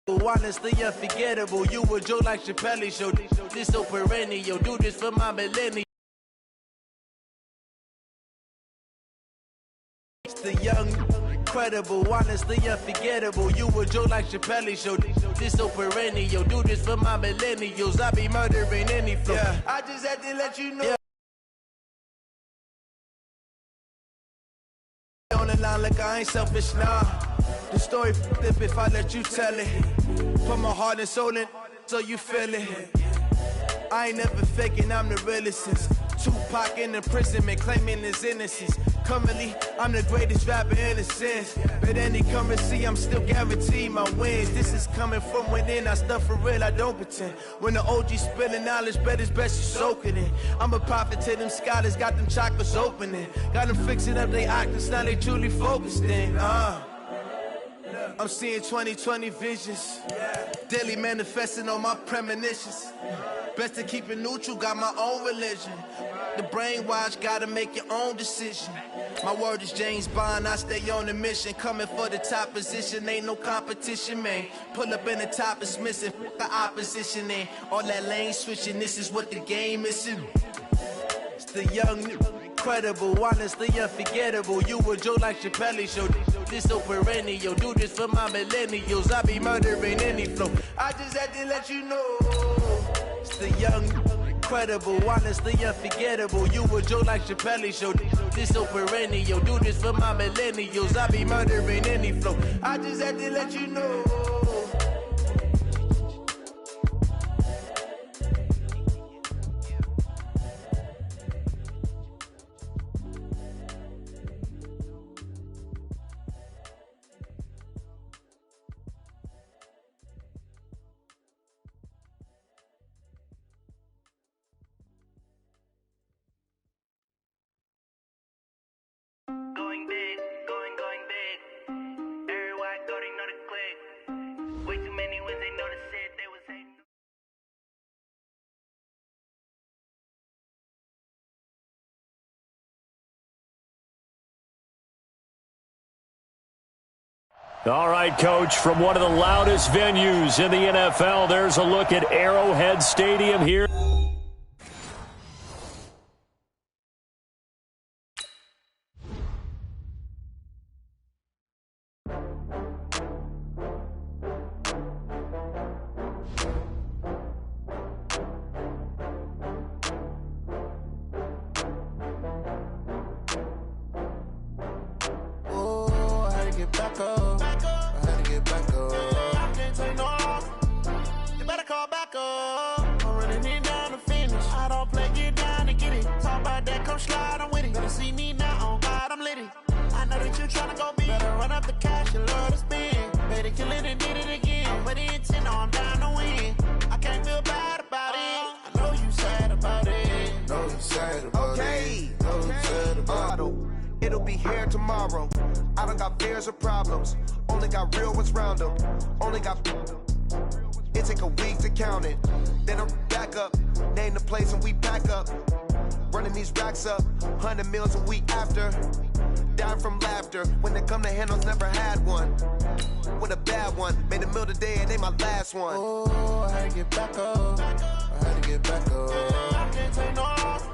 Honestly unforgettable. You a joke like Chappelle Show. This so perennial. Do this for my millennial. The young, incredible, honestly unforgettable. You a joke like Chappelle Show. This so perennial. Do this for my millennials. I be murdering any flow. Yeah. I just had to let you know. Yeah. On the line like I ain't selfish, nah. The story flip if I let you tell it. Put my heart and soul in so you feel it. I ain't never faking, I'm the realest since Tupac in imprisonment, claiming his innocence. Currently, I'm the greatest rapper in a sense. But any currency, I'm still guaranteed my wins. This is coming from within, I stuff for real, I don't pretend. When the OG spilling knowledge, bet it's best you soak it in. I'm a prophet to them scholars, got them chakras opening. Got them fixing up they octaves, now they truly focused in. I'm seeing 2020 visions. Daily manifesting on my premonitions. Best to keep it neutral, got my own religion. The brainwash, gotta make your own decision. My word is James Bond, I stay on the mission. Coming for the top position, ain't no competition, man. Pull up in the top, it's missing, the opposition in. All that lane switching, this is what the game is in. It's the young, incredible, honestly unforgettable. You a joke like Chappelle Show. This so perennial. Do this for my millennials. I be murdering any flow. I just had to let you know. It's the young, incredible, honestly unforgettable. You a joke like Chappelle Show. This so perennial. Do this for my millennials. I be murdering any flow. I just had to let you know. Going big, going big. Everywhere I go, they know the click. Way too many wins, they know the shit. They was hating. All right, Coach, from one of the loudest venues in the NFL, there's a look at Arrowhead Stadium here. Back up. I had to get back up. I can't take no loss. You better call back up. I'm running it down to finish. I don't play, get down to get it. Talk about that, come slide, I'm with it. Better see me now, on God, I'm lit it. I know that you tryna go big. Better run up the cash, you love to spend. Better kill it and did it again. I'm with the intent, no, I'm down to win. I can't feel bad about it. I know you sad about it. Know you sad about it. Know you sad about it. It'll be here tomorrow. I don't got fears or problems. Only got real ones round them. Only got. It take a week to count it. Then I'm back up. Name the place and we pack up. Running these racks up. 100 meals a week after. Dying from laughter. When it come to handles, never had one. With a bad one. Made a meal today and they my last one. Oh, I had to get back up. I had to get back up. I can't take no loss.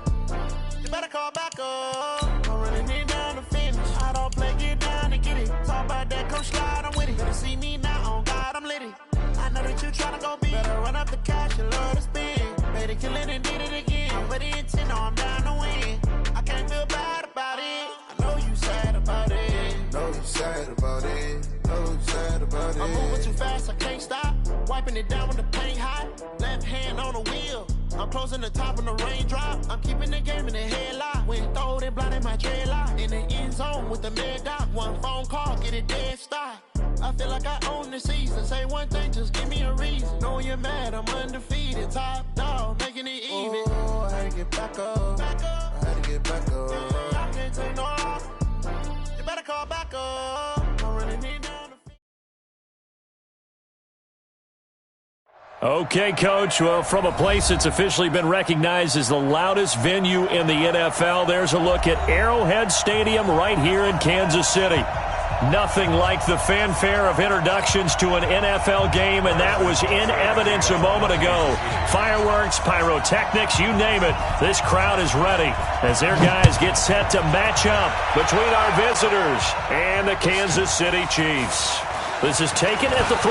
You better call back up. I'm running it down to finish. I don't play, get down to get it. Talk about that, come slide, I'm with it. Better see me now, on God, I'm lit it. I know that you tryna go big. Better run up the cash, you love to spend. Better kill it and did it again. I'm with the intent, no, I'm down to win. I can't feel bad about it. I know you sad about it. Know you sad about it. Know you sad about it. I'm moving too fast, I can't stop. Wiping it down with the paint hot. Left hand on the wheel. I'm closing the top of the raindrop. I'm keeping the game in the headlock. When throwed and blinded my dreadlock. In the end zone with the mad dot. One phone call, get it dead stop. I feel like I own the season. Say one thing, just give me a reason. Knowing you're mad, I'm undefeated. Top dog, making it even. Oh, I had to get back up. I had to get back up. I can't take no loss. You better call back up. I'm running it down. Okay, Coach. Well, from a place that's officially been recognized as the loudest venue in the NFL, there's a look at Arrowhead Stadium right here in Kansas City. Nothing like the fanfare of introductions to an NFL game, and that was in evidence a moment ago. Fireworks, pyrotechnics, you name it. This crowd is ready as their guys get set to match up between our visitors and the Kansas City Chiefs. This is taken at the 3.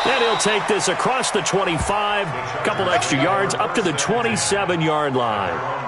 And he'll take this across the 25, a couple extra yards, up to the 27-yard line.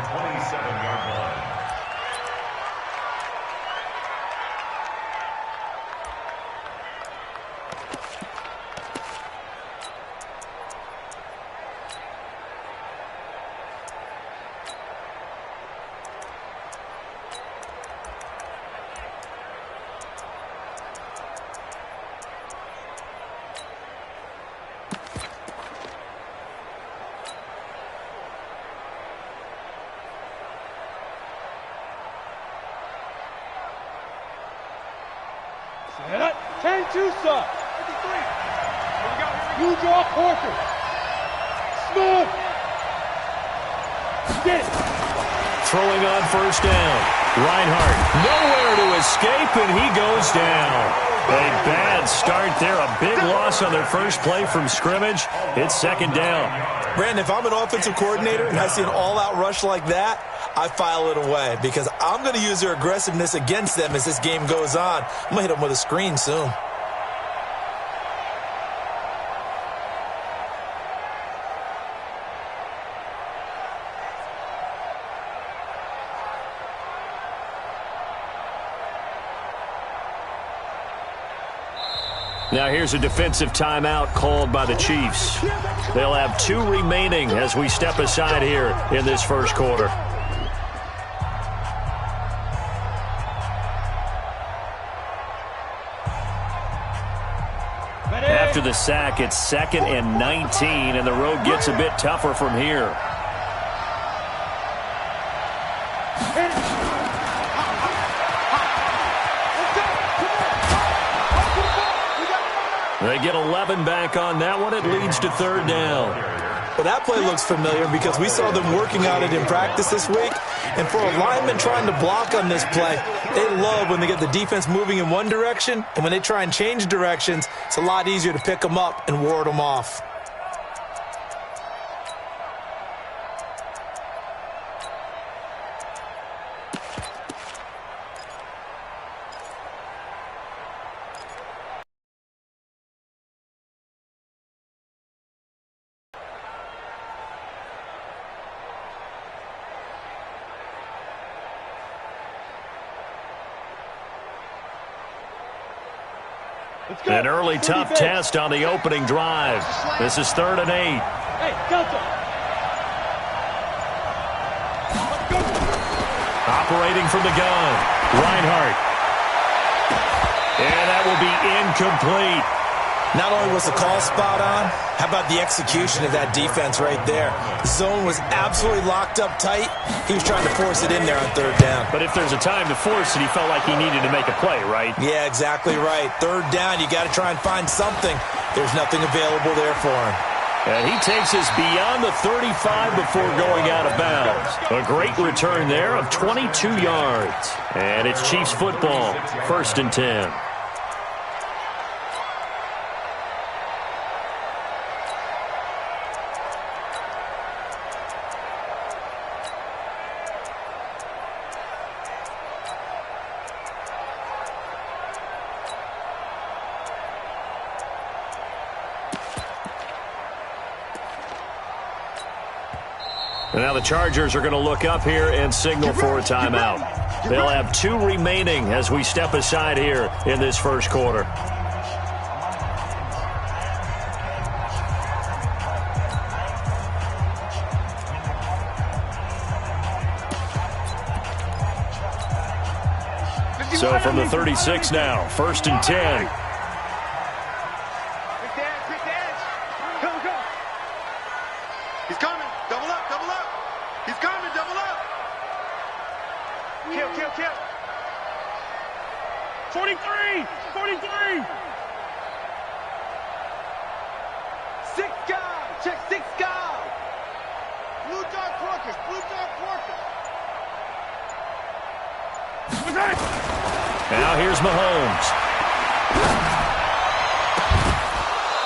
Turn two, sir. 53. You draw Porter. Smooth. Get it. Throwing on first down. Reinhardt nowhere to escape, and he goes down. A bad start there. A big loss on their first play from scrimmage. It's second down. Brandon, if I'm an offensive coordinator and I see an all-out rush like that, I file it away because I'm going to use their aggressiveness against them as this game goes on. I'm going to hit them with a screen soon. Now here's a defensive timeout called by the Chiefs. They'll have 2 remaining as we step aside here in this first quarter. After the sack, it's 2nd and 19, and the road gets a bit tougher from here. They get 11 back on that one. It leads to third down. Well, that play looks familiar because we saw them working on it in practice this week. And for a lineman trying to block on this play, they love when they get the defense moving in one direction. And when they try and change directions, it's a lot easier to pick them up and ward them off. An early tough test on the opening drive. This is 3rd and 8. Hey, Delta. Operating from the gun. Reinhardt. And that will be incomplete. Not only was the call spot on, how about the execution of that defense right there? The zone was absolutely locked up tight. He was trying to force it in there on 3rd down. But if there's a time to force it, he felt like he needed to make a play, right? Yeah, exactly right. 3rd down, you got to try and find something. There's nothing available there for him. And he takes us beyond the 35 before going out of bounds. A great return there of 22 yards. And it's Chiefs football, 1st and 10. And now the Chargers are going to look up here and signal for a timeout. They'll have 2 remaining as we step aside here in this first quarter. So from the 36 now, 1st and 10. Now here's Mahomes.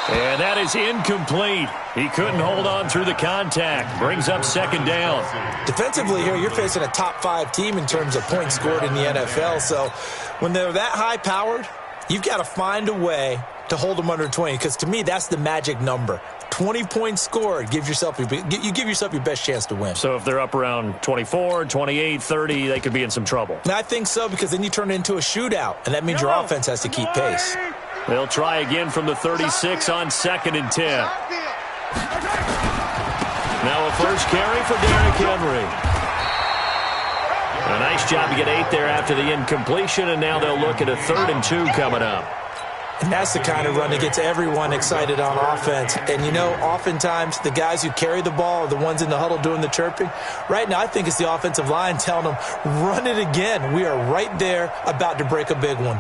And that is incomplete. He couldn't hold on through the contact. Brings up second down. Defensively here, you're facing a top 5 team in terms of points scored in the NFL. So when they're that high-powered, you've got to find a way to hold them under 20, because to me, that's the magic number. 20 points scored, you give yourself your best chance to win. So if they're up around 24, 28, 30, they could be in some trouble. And I think so, because then you turn it into a shootout, and that means your offense has to keep pace. They'll try again from the 36 on 2nd and 10. Now a first carry for Derrick Henry. A nice job to get 8 there after the incompletion, and now they'll look at a 3rd and 2 coming up. And that's the kind of run that gets everyone excited on offense. And, you know, oftentimes the guys who carry the ball are the ones in the huddle doing the chirping. Right now, I think it's the offensive line telling them, run it again. We are right there about to break a big one.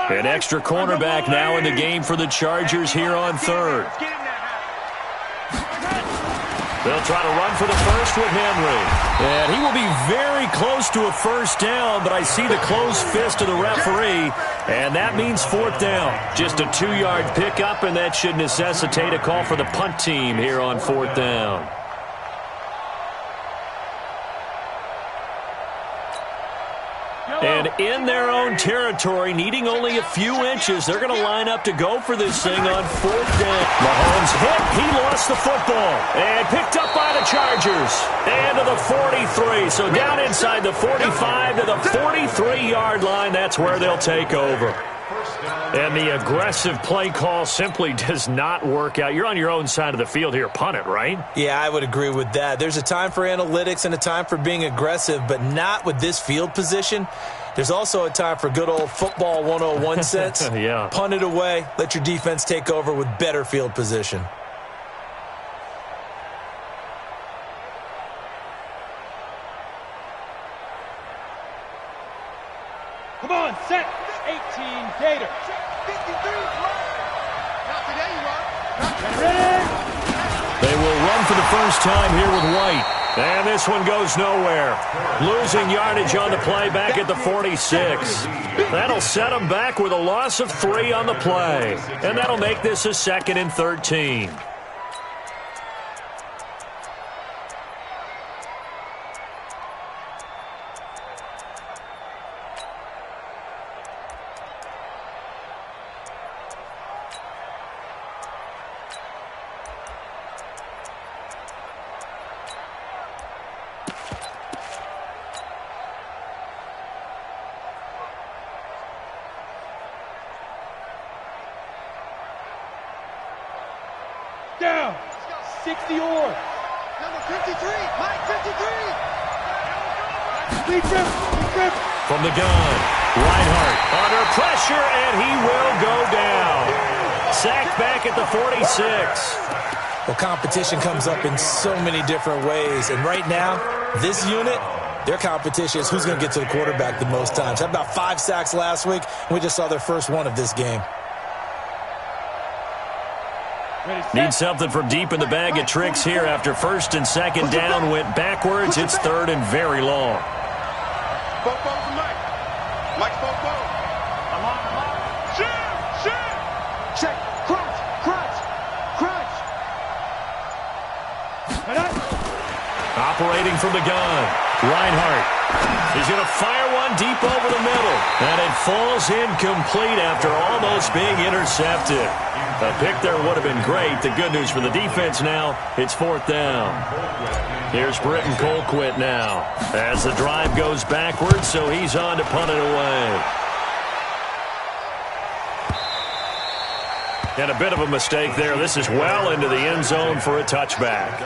An extra cornerback now in the game for the Chargers here on 3rd. They'll try to run for the first with Henry. And he will be very close to a first down, but I see the closed fist of the referee, and that means 4th down. Just a 2-yard pickup, and that should necessitate a call for the punt team here on 4th down. And in their own territory, needing only a few inches, they're going to line up to go for this thing on 4th down. Mahomes hit. He lost the football. And picked up by the Chargers. And to the 43. So down inside the 45 to the 43-yard line. That's where they'll take over. And the aggressive play call simply does not work out. You're on your own side of the field here. Punt it, right? Yeah, I would agree with that. There's a time for analytics and a time for being aggressive, but not with this field position. There's also a time for good old football 101 sense. Yeah. Punt it away. Let your defense take over with better field position. Come on, set. 18, Gator. 53, not today, you are. They will run for the first time here with White. And this one goes nowhere. Losing yardage on the play back at the 46. That'll set them back with a loss of 3 on the play. And that'll make this a 2nd and 13. Down. 60 or. Number 53, Mike 53. Lead grip. From the gun, Reinhardt under pressure, and he will go down. Sacked back at the 46. Well, competition comes up in so many different ways. And right now, this unit, their competition is who's going to get to the quarterback the most times. Had about 5 sacks last week, and we just saw their first one of this game. Need something from deep in the bag of tricks here after 1st and 2nd down went backwards. It's 3rd and very long. Both for Mike. Mike's both. I'm on. Shoot. Check. Crunch. Operating from the gun, Reinhardt. He's going to fire one deep over the middle. And it falls incomplete after almost being intercepted. A pick there would have been great. The good news for the defense now, it's 4th down. Here's Britton Colquitt now as the drive goes backwards, so he's on to punt it away. And a bit of a mistake there. This is well into the end zone for a touchback.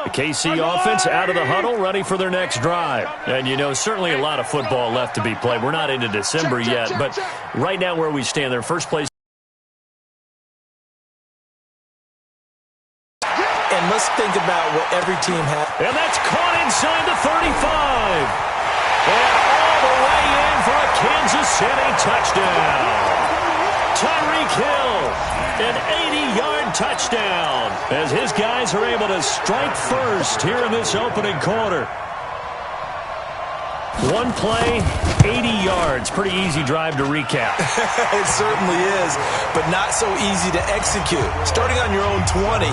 The KC offense out of the huddle, ready for their next drive. And, you know, certainly a lot of football left to be played. We're not into December yet, but right now where we stand, their first place. And let's think about what every team has. And that's caught inside the 35. And all the way in for a Kansas City touchdown. Tyreek Hill, an 80-yard touchdown, as his guys are able to strike first here in this opening quarter. One play, 80 yards. Pretty easy drive to recap. It certainly is, but not so easy to execute. Starting on your own 20,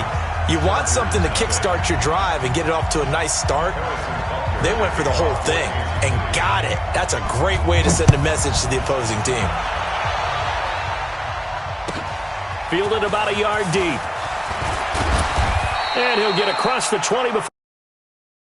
you want something to kickstart your drive and get it off to a nice start. They went for the whole thing and got it. That's a great way to send a message to the opposing team. Fielded about a yard deep. And he'll get across the 20 before.